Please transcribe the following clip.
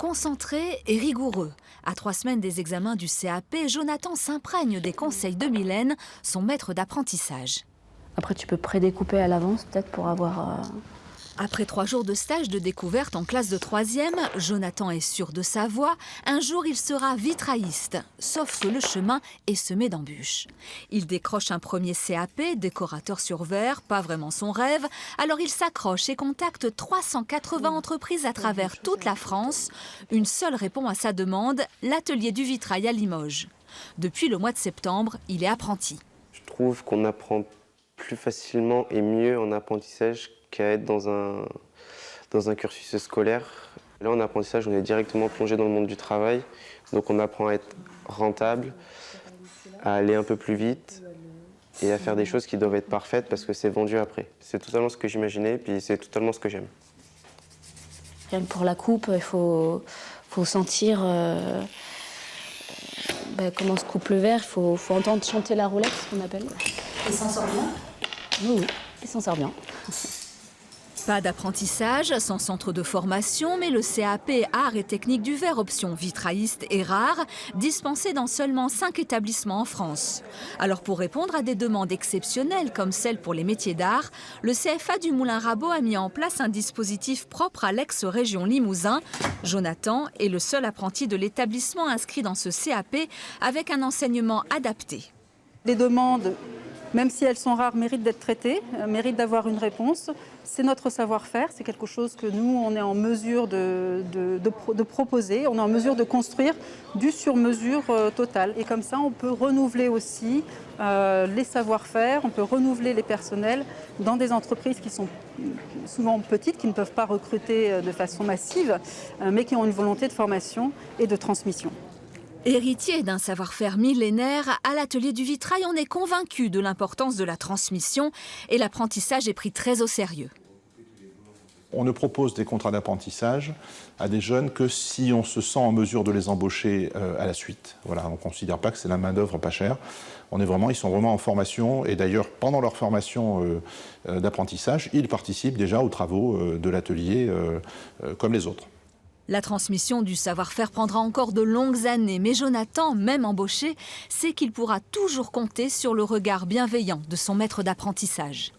Concentré et rigoureux. À 3 semaines des examens du CAP, Jonathan s'imprègne des conseils de Mylène, son maître d'apprentissage. Après, tu peux prédécouper à l'avance, peut-être, pour avoir... Après 3 jours de stage de découverte en classe de 3e, Jonathan est sûr de sa voie. Un jour, il sera vitrailliste. Sauf que le chemin est semé d'embûches. Il décroche un premier CAP, décorateur sur verre, pas vraiment son rêve. Alors il s'accroche et contacte 380 entreprises à travers toute la France. Une seule répond à sa demande, l'atelier du vitrail à Limoges. Depuis le mois de septembre, il est apprenti. Je trouve qu'on apprend plus facilement et mieux en apprentissage qu'à être dans un cursus scolaire. Là, en apprentissage, on est directement plongé dans le monde du travail. Donc on apprend à être rentable, à aller un peu plus vite et à faire des choses qui doivent être parfaites parce que c'est vendu après. C'est totalement ce que j'imaginais, puis c'est totalement ce que j'aime. Rien que pour la coupe, il faut sentir comment se coupe le verre. Il faut entendre chanter la roulette, ce qu'on appelle. Il s'en sort bien ? Oui, il s'en sort bien. Pas d'apprentissage, sans centre de formation, mais le CAP Arts et Techniques du verre option vitrailliste est rare, dispensé dans seulement 5 établissements en France. Alors pour répondre à des demandes exceptionnelles comme celles pour les métiers d'art, le CFA du Moulin Rabot a mis en place un dispositif propre à l'ex-région Limousin. Jonathan est le seul apprenti de l'établissement inscrit dans ce CAP avec un enseignement adapté. Les demandes, même si elles sont rares, méritent d'être traitées, méritent d'avoir une réponse. C'est notre savoir-faire, c'est quelque chose que nous, on est en mesure de proposer, on est en mesure de construire du sur-mesure total. Et comme ça, on peut renouveler aussi les savoir-faire, on peut renouveler les personnels dans des entreprises qui sont souvent petites, qui ne peuvent pas recruter de façon massive, mais qui ont une volonté de formation et de transmission. Héritier d'un savoir-faire millénaire, à l'atelier du vitrail, on est convaincu de l'importance de la transmission et l'apprentissage est pris très au sérieux. On ne propose des contrats d'apprentissage à des jeunes que si on se sent en mesure de les embaucher à la suite. Voilà, on ne considère pas que c'est la main-d'œuvre pas chère. Ils sont vraiment en formation et d'ailleurs, pendant leur formation d'apprentissage, ils participent déjà aux travaux de l'atelier comme les autres. La transmission du savoir-faire prendra encore de longues années, mais Jonathan, même embauché, sait qu'il pourra toujours compter sur le regard bienveillant de son maître d'apprentissage.